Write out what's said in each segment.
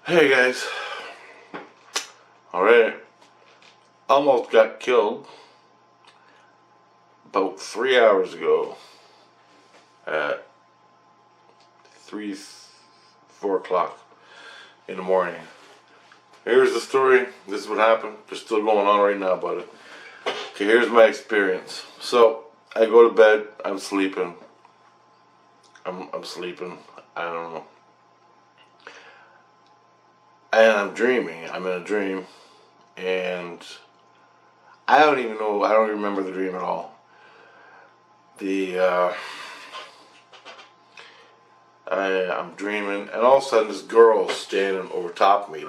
Hey guys, alright, almost got killed about 3 hours ago at 4 o'clock in the morning. Here's the story, this is what happened, they're still going on right now about it. Okay, here's my experience. So, I go to bed, I'm sleeping, I'm sleeping, I don't know. And I'm dreaming, I'm in a dream, and I don't even know, I don't remember the dream at all. I'm dreaming, and all of a sudden this girl is standing over top of me,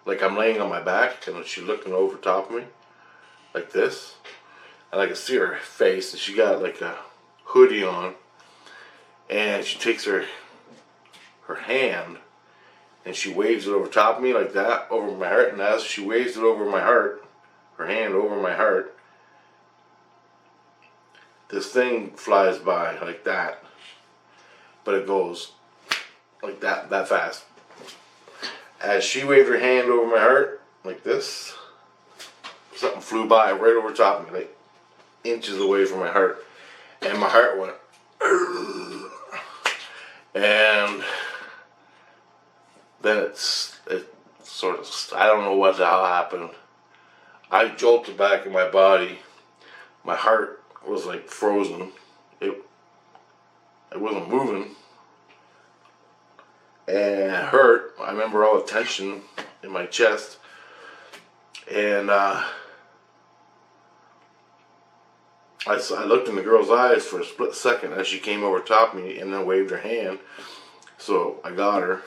like I'm laying on my back, and she's looking over top of me, like this, and I can see her face, and she got like a hoodie on, and she takes her hand, and she waves it over top of me like that, over my heart, and as she waves it over my heart, her hand over my heart, this thing flies by like that, but it goes like that fast. As she waved her hand over my heart, like this, something flew by right over top of me, like inches away from my heart, and my heart went, and then it sort of, I don't know what the hell happened. I jolted back in my body. My heart was like frozen. It wasn't moving. And it hurt. I remember all the tension in my chest. And I looked in the girl's eyes for a split second as she came over top of me and then waved her hand. So I got her.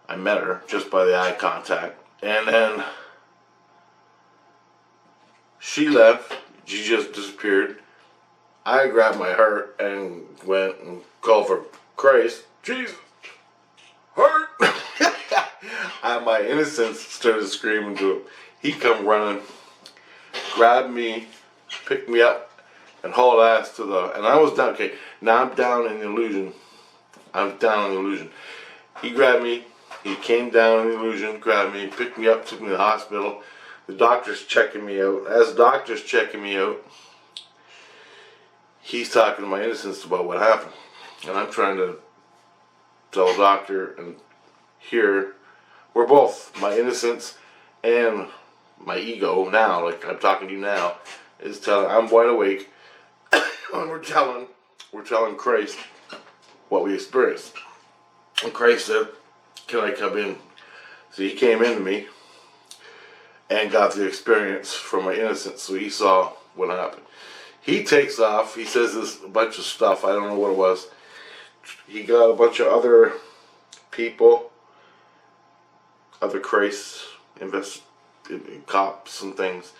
I met her just by the eye contact. And then she left. She just disappeared. I grabbed my heart and went and called for Christ. Jesus, heart! My innocence started screaming to him. He come running, grabbed me, picked me up, and hauled ass to the. And I was down. Okay, now I'm down in the illusion. I'm down in the illusion. He grabbed me. He came down in the illusion, grabbed me, picked me up, took me to the hospital. The doctor's checking me out. As the doctor's checking me out, he's talking to my innocence about what happened. And I'm trying to tell the doctor and here, we're both, my innocence and my ego now, like I'm talking to you now, is telling, I'm wide awake, and we're telling Christ what we experienced. And Christ said, can I come in? So he came into me and got the experience from my innocence, so he saw what happened. He takes off, he says this a bunch of stuff, I don't know what it was. He got a bunch of other people, other Christ cops and things,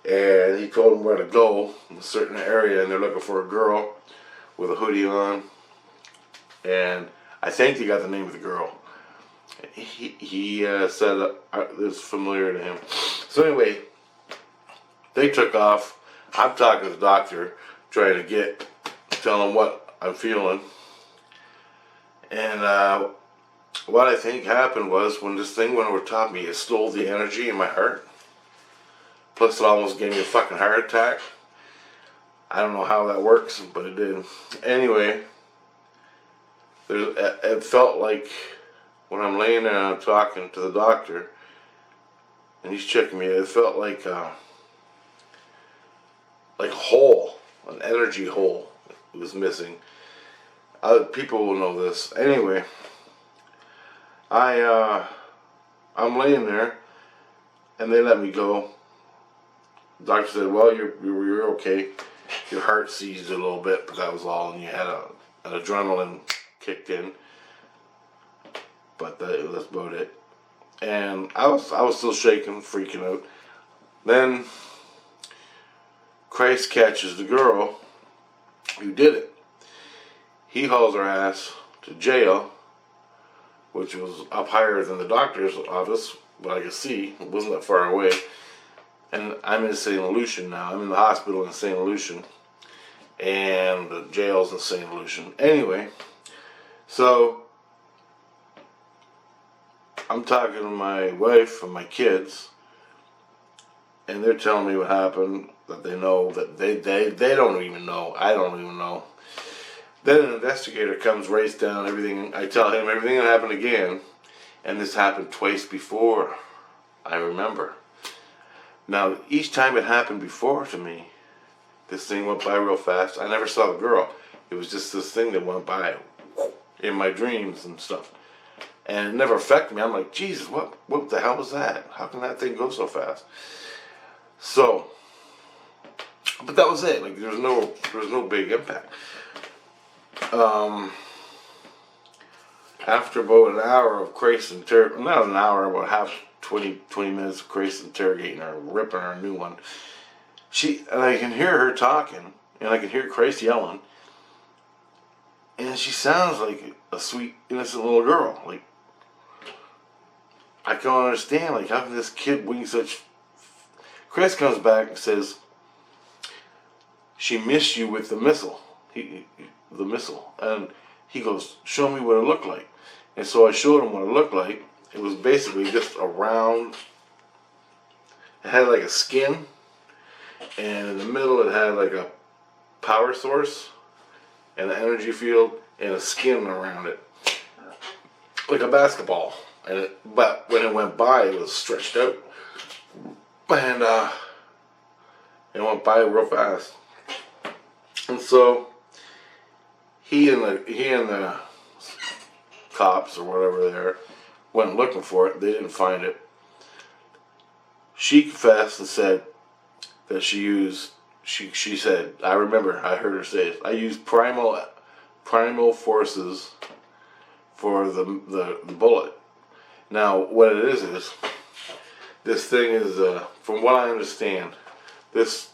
and he told them where to go in a certain area, and they're looking for a girl with a hoodie on, and I think they got the name of the girl. He said it's familiar to him. So anyway, they took off. I'm talking to the doctor, trying to tell him what I'm feeling. And what I think happened was when this thing went over top of me, it stole the energy in my heart. Plus it almost gave me a fucking heart attack. I don't know how that works, but it did. Anyway, it felt like when I'm laying there and I'm talking to the doctor, and he's checking me, it felt like a hole, an energy hole was missing. Other people will know this. Anyway, I'm laying there, and they let me go. The doctor said, well, you're okay. Your heart seized a little bit, but that was all, and you had an adrenaline kicked in. But that's about it. And I was still shaking, freaking out. Then Christ catches the girl who did it. He hauls her ass to jail, which was up higher than the doctor's office, but I could see it wasn't that far away. And I'm in St. Lucia now. I'm in the hospital in St. Lucia, and the jail's in St. Lucia. Anyway, so I'm talking to my wife and my kids, and they're telling me what happened, that they know, that they don't even know. I don't even know. Then an investigator comes, writes down everything. I tell him everything that happened again, and this happened twice before. I remember. Now, each time it happened before to me, this thing went by real fast. I never saw the girl. It was just this thing that went by in my dreams and stuff. And it never affected me. I'm like, Jesus, what the hell was that? How can that thing go so fast? So, but that was it. Like, there was no big impact. After about an hour of Grace not an hour, about 20 minutes of Grace interrogating her, ripping her a new one. And I can hear her talking, and I can hear Grace yelling, and she sounds like a sweet, innocent little girl. Like, I can't understand, like, how can this kid wing such... Grace comes back and says, she missed you with the missile. The missile. And he goes, show me what it looked like. And so I showed him what it looked like. It was basically just a round, it had like a skin, and in the middle it had like a power source, and an energy field, and a skin around it. Like a basketball. But when it went by, it was stretched out. And it went by real fast. And so he and the cops or whatever there went looking for it. They didn't find it. She confessed and said that she said, I remember, I heard her say it, I used primal forces for the bullet. Now, what it is this thing is, from what I understand, this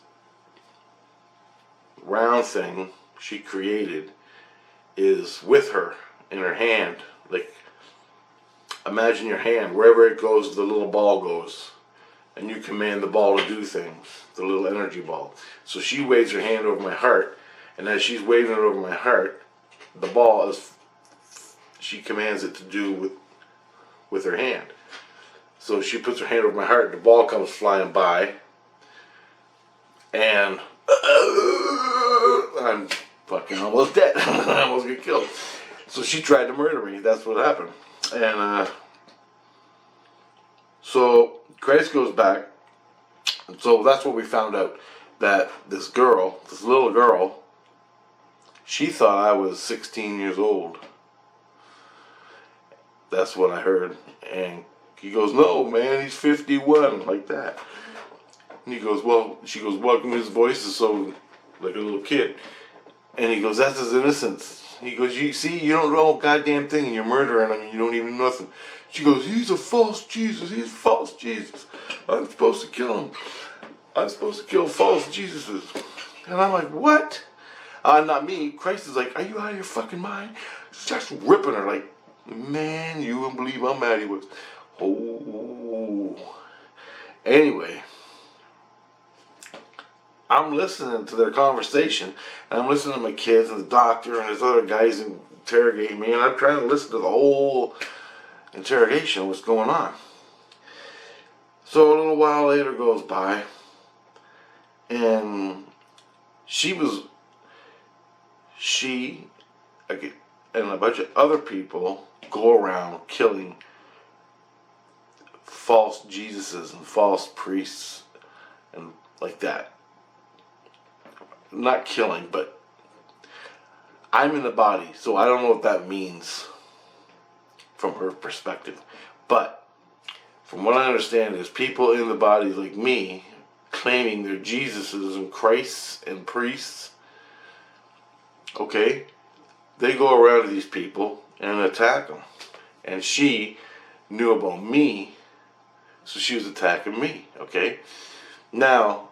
round thing she created is with her in her hand. Like, imagine your hand, wherever it goes, the little ball goes, and you command the ball to do things, the little energy ball. So she waves her hand over my heart, and as she's waving it over my heart, the ball she commands it to do with her hand. So she puts her hand over my heart, the ball comes flying by, and I'm fucking almost dead. I almost get killed. So she tried to murder me. That's what happened. And so Grace goes back. And so that's what we found out. That this little girl, she thought I was 16 years old. That's what I heard. And he goes, no, man, he's 51, like that. And he goes, she goes, welcome, his voice is so like a little kid. And he goes, that's his innocence. He goes, you see, you don't know a goddamn thing, and you're murdering him, and you don't even know nothing. She goes, he's a false Jesus, he's a false Jesus. I'm supposed to kill him. I'm supposed to kill false Jesuses. And I'm like, what? Not me. Christ is like, are you out of your fucking mind? Starts ripping her like, man, you wouldn't believe how mad he was. Oh. Anyway, I'm listening to their conversation, and I'm listening to my kids and the doctor and there's other guys interrogating me, and I'm trying to listen to the whole interrogation of what's going on. So a little while later goes by, and she and a bunch of other people go around killing false Jesuses and false priests and like that. Not killing, but I'm in the body, so I don't know what that means from her perspective. But from what I understand is people in the body like me claiming they're Jesuses and Christs and priests, okay, they go around to these people and attack them. And she knew about me, so she was attacking me, okay? Now,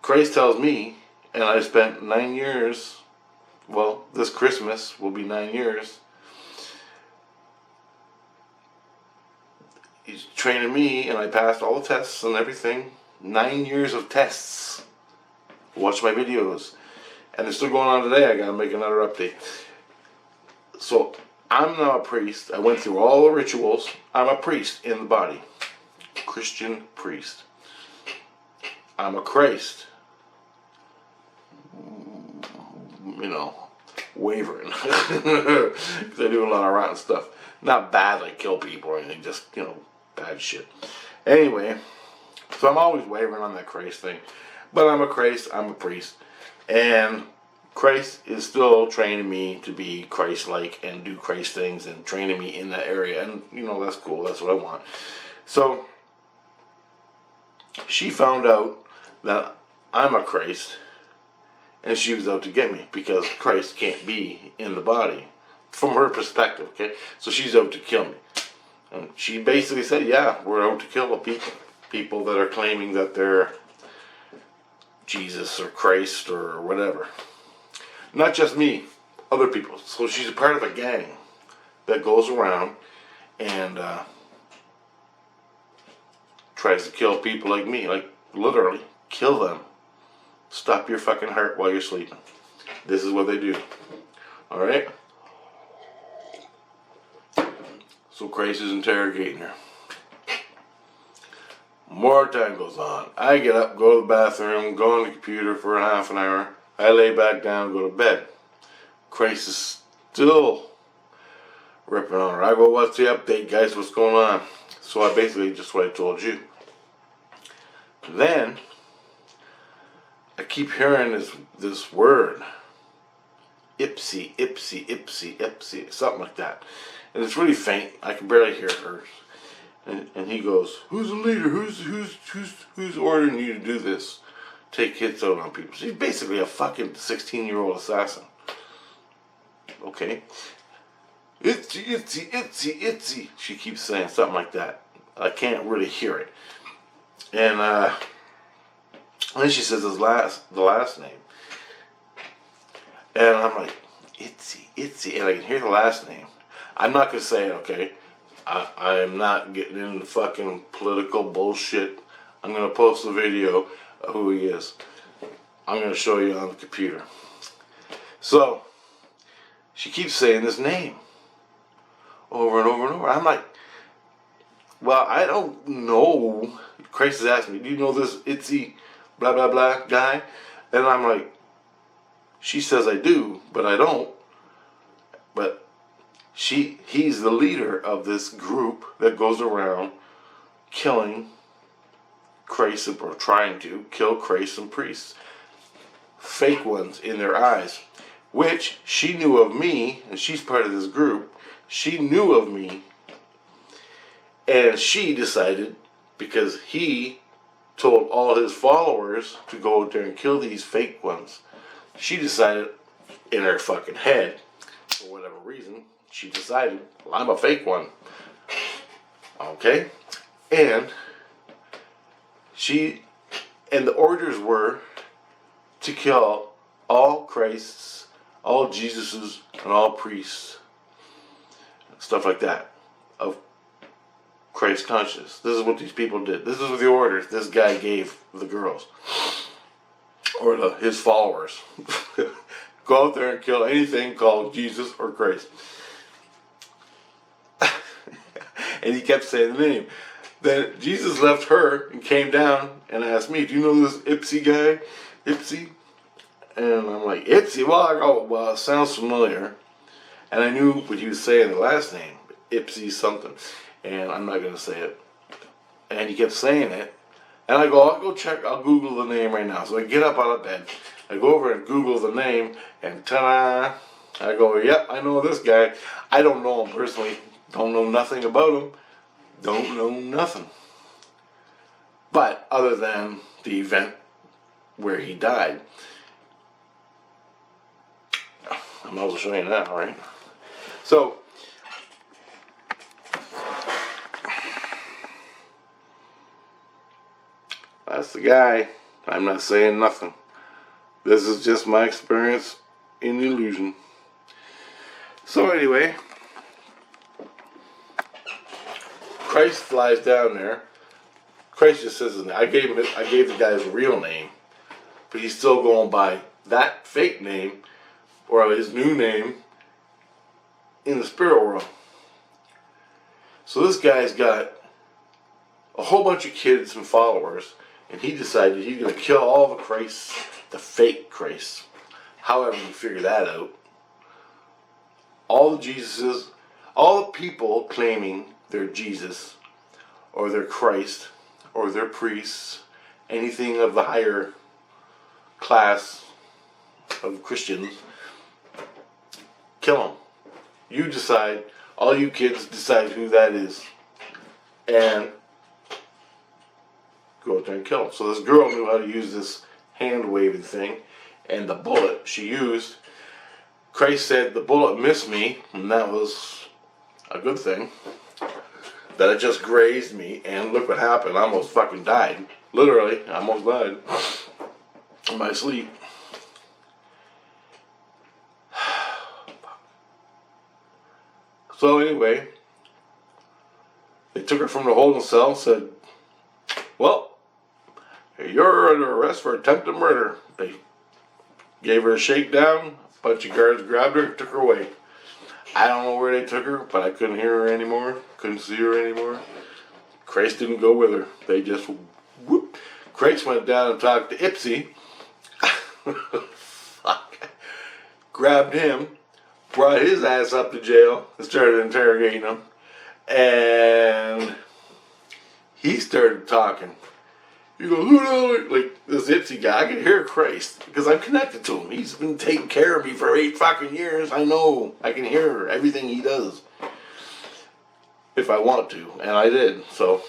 Christ tells me, and I spent 9 years, well, this Christmas will be 9 years, he's training me, and I passed all the tests and everything. 9 years of tests. Watch my videos. And it's still going on today. I gotta make another update. So, I'm not a priest. I went through all the rituals. I'm a priest in the body. Christian priest. I'm a Christ. You know, wavering. Because I do a lot of rotten stuff. Not bad like kill people or anything, just, you know, bad shit. Anyway, so I'm always wavering on that Christ thing. But I'm a Christ, I'm a priest. And Christ is still training me to be Christ-like and do Christ things and training me in that area. And, you know, that's cool. That's what I want. So, she found out that I'm a Christ, and she was out to get me because Christ can't be in the body from her perspective, okay? So she's out to kill me. And she basically said, yeah, we're out to kill the people that are claiming that they're Jesus or Christ or whatever. Not just me, other people. So she's a part of a gang that goes around and tries to kill people like me, like literally kill them. Stop your fucking heart while you're sleeping. This is what they do. Alright? So Christ is interrogating her. More time goes on. I get up, go to the bathroom, go on the computer for half an hour. I lay back down, go to bed. Christ is still ripping on her. I go, what's the update, guys? What's going on? So I basically just what I told you. Then I keep hearing this word. Ipsy, ipsy, ipsy, ipsy, something like that. And it's really faint. I can barely hear her. And he goes, who's the leader? Who's ordering you to do this? Take hits out on people. She's basically a fucking 16-year-old assassin. Okay. Itsy, itsy, itsy, itsy. She keeps saying something like that. I can't really hear it. And then she says the last name. And I'm like, itsy, itsy. And I can hear the last name. I'm not going to say it, okay? I'm not getting into fucking political bullshit. I'm going to post a video of who he is. I'm going to show you on the computer. So, she keeps saying this name over and over and over. I'm like, well, I don't know. Christ is asking me, do you know this itsy blah blah blah guy? And I'm like, she says I do, but I don't. But he's the leader of this group that goes around killing Christ, or trying to kill Christ and priests. Fake ones in their eyes. Which she knew of me, and she's part of this group. She knew of me, and she decided, because he told all his followers to go out there and kill these fake ones, she decided in her fucking head, for whatever reason, she decided, well, I'm a fake one. Okay? And the orders were to kill all Christ's, all Jesus's, and all priests, stuff like that, of Christ conscious. This is what these people did. This is the orders this guy gave the girls, or his followers. Go out there and kill anything called Jesus or Christ. And he kept saying the name. Then Jesus left her and came down and asked me, do you know this Ipsy guy? Ipsy? And I'm like, Ipsy? Well, it sounds familiar. And I knew what he was saying, the last name, Ipsy something. And I'm not going to say it. And he kept saying it. And I go, I'll go check, I'll Google the name right now. So I get up out of bed. I go over and Google the name, and ta-da! I go, yep, I know this guy. I don't know him personally. Don't know nothing about him. Don't know nothing. But other than the event where he died, I might as well show you now, right? So, that's the guy. I'm not saying nothing. This is just my experience in illusion. So anyway, Christ flies down there. Christ just says his name. I gave the guy his real name, but he's still going by that fake name, or his new name, in the spirit world. So this guy's got a whole bunch of kids and followers, and he decided he's going to kill all the Christs, the fake Christs. However you figure that out. All the Jesuses, all the people claiming they're Jesus, or they're Christ, or they're priests, anything of the higher class of Christians, kill them. You decide, all you kids decide who that is, and go out there and kill them. So this girl knew how to use this hand waving thing, and the bullet she used, Christ said the bullet missed me, and that was a good thing. That it just grazed me, and look what happened. I almost fucking died. Literally, I almost died in my sleep. So anyway, they took her from the holding cell, said, well, you're under arrest for attempted murder. They gave her a shakedown, a bunch of guards grabbed her, took her away. I don't know where they took her, but I couldn't hear her anymore, couldn't see her anymore. Christ didn't go with her. They just whoop. Christ went down and talked to Ipsy. Fuck. Grabbed him, brought his ass up to jail, and started interrogating him. And he started talking. He goes, who knows? Like this Ipsy guy, I can hear Christ because I'm connected to him. He's been taking care of me for 8 fucking years. I know. I can hear everything he does. If I want to. And I did. So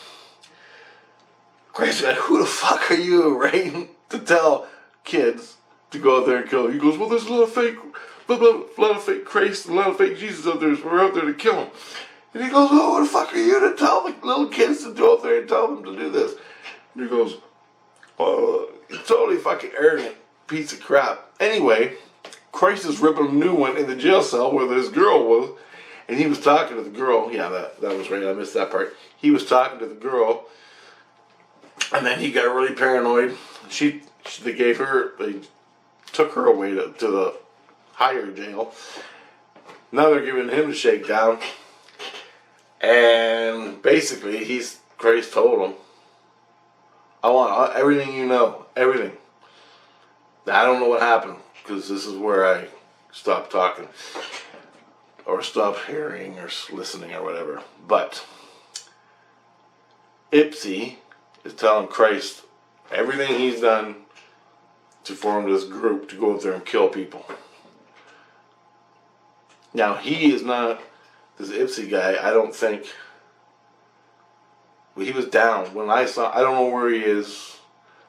Christ said, who the fuck are you, right? To tell kids to go out there and kill him. He goes, well, there's a lot of fake, blah, blah, a lot of fake Christ and a lot of fake Jesus out there. So we're out there to kill him. And he goes, oh, who the fuck are you to tell the little kids to go out there and tell them to do this? And he goes, oh, totally fucking arrogant piece of crap. Anyway, Christ is ripping a new one in the jail cell where this girl was. And he was talking to the girl. Yeah, that was right. I missed that part. He was talking to the girl. And then he got really paranoid. They took her away to the higher jail. Now they're giving him a shakedown. And basically, Christ told him, I want everything you know. Everything. Now, I don't know what happened, because this is where I stopped talking. Or stopped hearing, or listening, or whatever. But Ipsy is telling Christ everything he's done to form this group to go out there and kill people. Now, he is not, this Ipsy guy, I don't think, well, he was down. When I don't know where he is,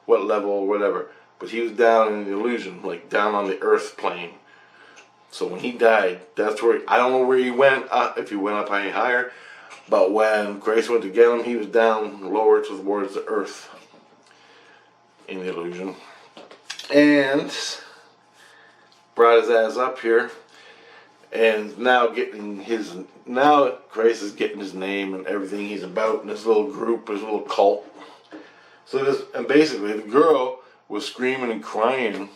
what level, or whatever, but he was down in the illusion, like down on the earth plane. So when he died, that's where, I don't know where he went, if he went up any higher, but when Christ went to get him, he was down lower towards the earth in the illusion. And brought his ass up here, and now Christ is getting his name and everything he's about in this little group, his little cult. And basically the girl was screaming and crying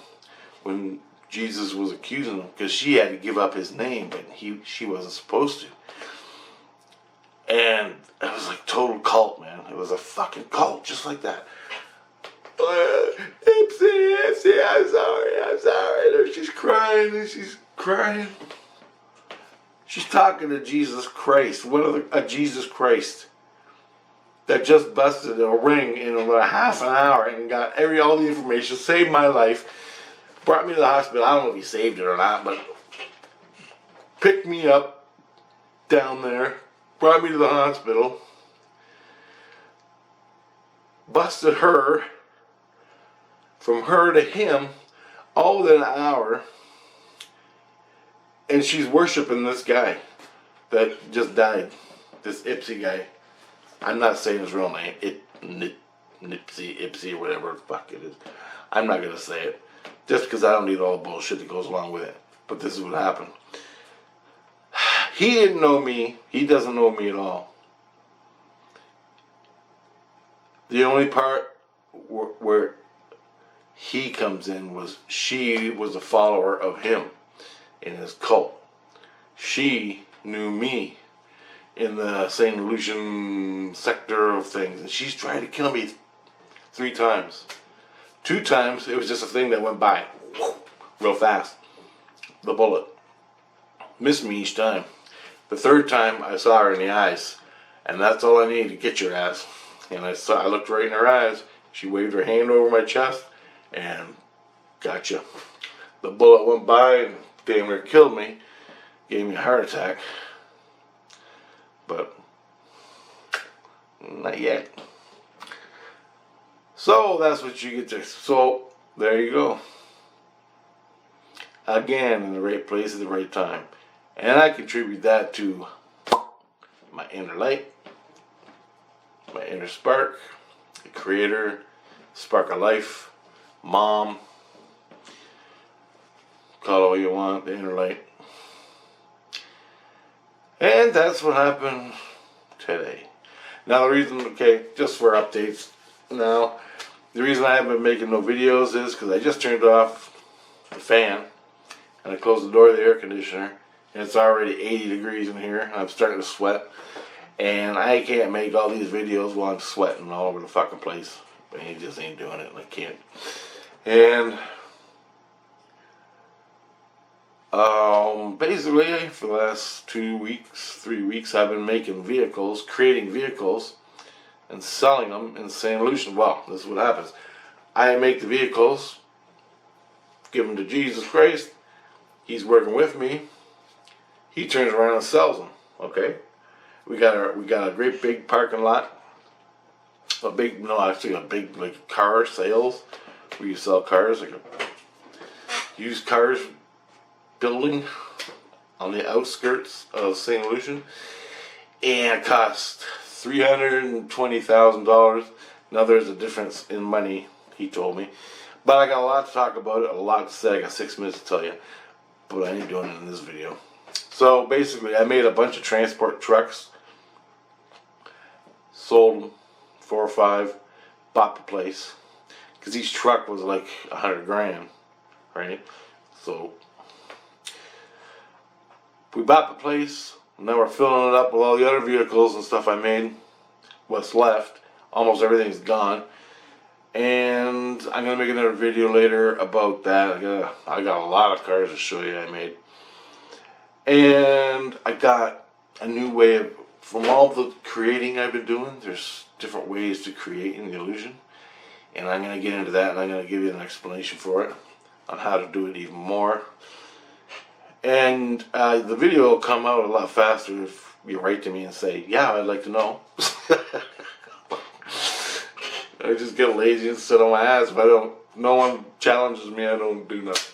when Jesus was accusing him, because she had to give up his name, but she wasn't supposed to. And it was like total cult, man. It was a fucking cult, just like that. Ipsy, I'm sorry. And she's crying. She's talking to Jesus Christ, a Jesus Christ that just busted a ring in about a half an hour and got all the information, saved my life, brought me to the hospital. I don't know if he saved it or not, but picked me up down there, brought me to the hospital, busted her, from her to him, all within an hour, and she's worshiping this guy that just died, this Ipsy guy. I'm not saying his real name, Ipsy, whatever the fuck it is. I'm not gonna say it, just because I don't need all the bullshit that goes along with it. But this is what happened. He didn't know me. He doesn't know me at all. The only part where he comes in was she was a follower of him in his cult. She knew me in the St. Lucian sector of things, and she's tried to kill me 3 times. 2 times it was just a thing that went by real fast. The bullet missed me each time. The 3rd time I saw her in the eyes, and that's all I needed to get your ass. And I looked right in her eyes. She waved her hand over my chest and gotcha. The bullet went by and damn near killed me, gave me a heart attack, but not yet. So that's what you get to. So there you go. Again, in the right place at the right time. And I contribute that to my inner light, my inner spark, the creator, spark of life, mom, call it all you want, the inner light. And that's what happened today. Now the reason, okay, just for updates now, the reason I haven't been making no videos is because I just turned off the fan and I closed the door of the air conditioner, and it's already 80 degrees in here and I'm starting to sweat, and I can't make all these videos while I'm sweating all over the fucking place. But he just ain't doing it, and I can't. And basically for the last 2 weeks, 3 weeks, I've been making vehicles, creating vehicles and selling them in St. Lucian. Well, this is what happens. I make the vehicles, give them to Jesus Christ. He's working with me. He turns around and sells them. Okay, we got a great big parking lot. A big like car sales. We sell cars, like a used cars building on the outskirts of St. Lucian, and it cost $320,000. Now there's a difference in money, he told me, but I got a lot to talk about it, a lot to say. I got 6 minutes to tell you, but I ain't doing it in this video. So basically, I made a bunch of transport trucks, sold them, 4 or 5, bought the place, because each truck was like 100 grand, right? So we bought the place. Now we're filling it up with all the other vehicles and stuff I made. What's left, almost everything's gone, and I'm gonna make another video later about that. I got a lot of cars to show you I made, and I got a new way of, from all the creating I've been doing, there's different ways to create in the illusion, and I'm gonna get into that, and I'm gonna give you an explanation for it on how to do it even more. And the video will come out a lot faster if you write to me and say, yeah, I'd like to know. I just get lazy and sit on my ass. If no one challenges me, I don't do nothing.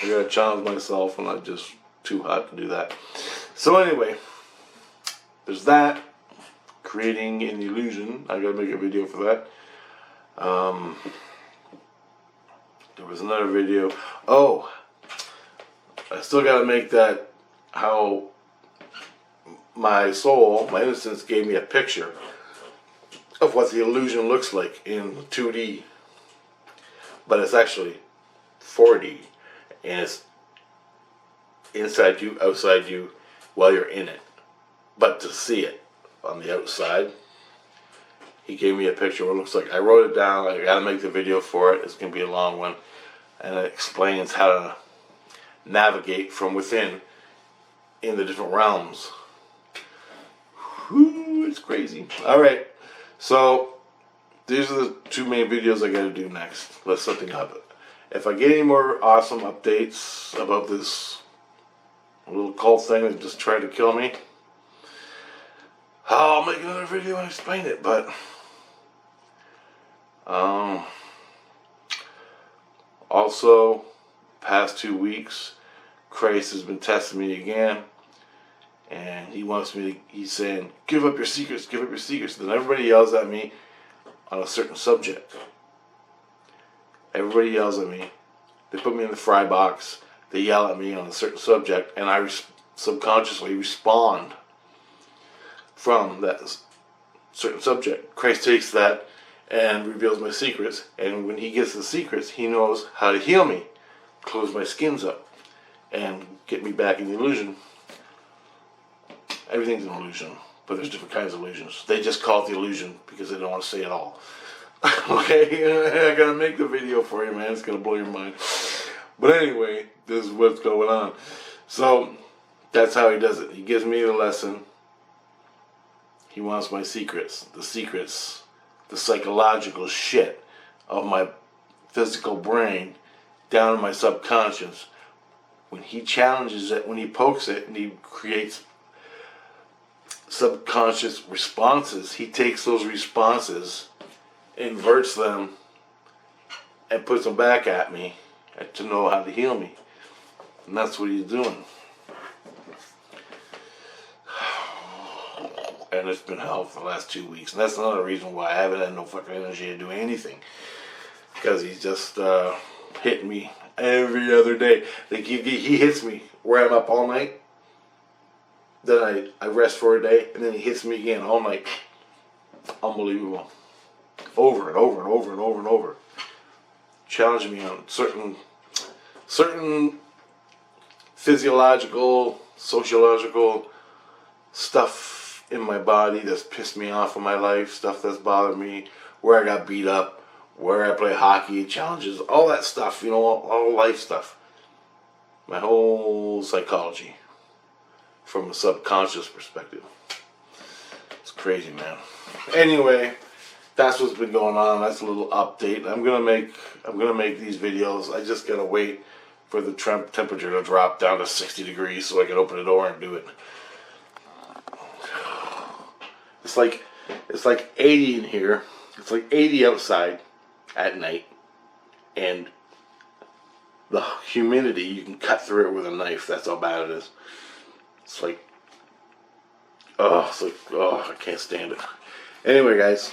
I gotta challenge myself, and I'm just too hot to do that. So anyway, there's that. Creating an illusion. I gotta make a video for that. There was another video. Oh, I still gotta make that, how my soul, my innocence, gave me a picture of what the illusion looks like in 2D, but it's actually 4D, and it's inside you, outside you, while you're in it. But to see it on the outside, he gave me a picture of what it looks like. I wrote it down. I gotta make the video for it. It's gonna be a long one, and it explains how to navigate from within in the different realms. Whew, it's crazy. Alright, so these are the 2 main videos I gotta do next. Let's set something up. If I get any more awesome updates about this little cult thing that just tried to kill me, I'll make another video and explain it. But also, past 2 weeks, Christ has been testing me again, and he wants me to, he's saying, give up your secrets, give up your secrets. Then everybody yells at me on a certain subject. Everybody yells at me. They put me in the fry box. They yell at me on a certain subject, and I subconsciously respond from that certain subject. Christ takes that and reveals my secrets, and when he gets the secrets, he knows how to heal me, close my skins up, and get me back in the illusion. Everything's an illusion, but there's different kinds of illusions. They just call it the illusion because they don't want to say it all. Okay, I gotta make the video for you, man. It's gonna blow your mind. But anyway, this is what's going on. So that's how he does it. He gives me the lesson. He wants my secrets, the psychological shit of my physical brain down in my subconscious. When he challenges it, when he pokes it, and he creates subconscious responses, he takes those responses, inverts them, and puts them back at me to know how to heal me. And that's what he's doing. And it's been hell for the last 2 weeks. And that's another reason why I haven't had no fucking energy to do anything. Because he's just hitting me every other day. Like he hits me where I'm up all night. Then I rest for a day. And then he hits me again all night. Unbelievable. Over and over and over and over and over. Challenging me on certain physiological, sociological stuff in my body that's pissed me off in my life, stuff that's bothered me, where I got beat up, where I play hockey, challenges, all that stuff, all life stuff. My whole psychology from a subconscious perspective. It's crazy, man. Anyway, that's what's been going on. That's a little update. I'm gonna make these videos. I just gotta wait for the temperature to drop down to 60 degrees so I can open the door and do it. It's like 80 in here. It's like 80 outside at night, and the humidity, you can cut through it with a knife. That's how bad it is. It's like, I can't stand it. Anyway, guys.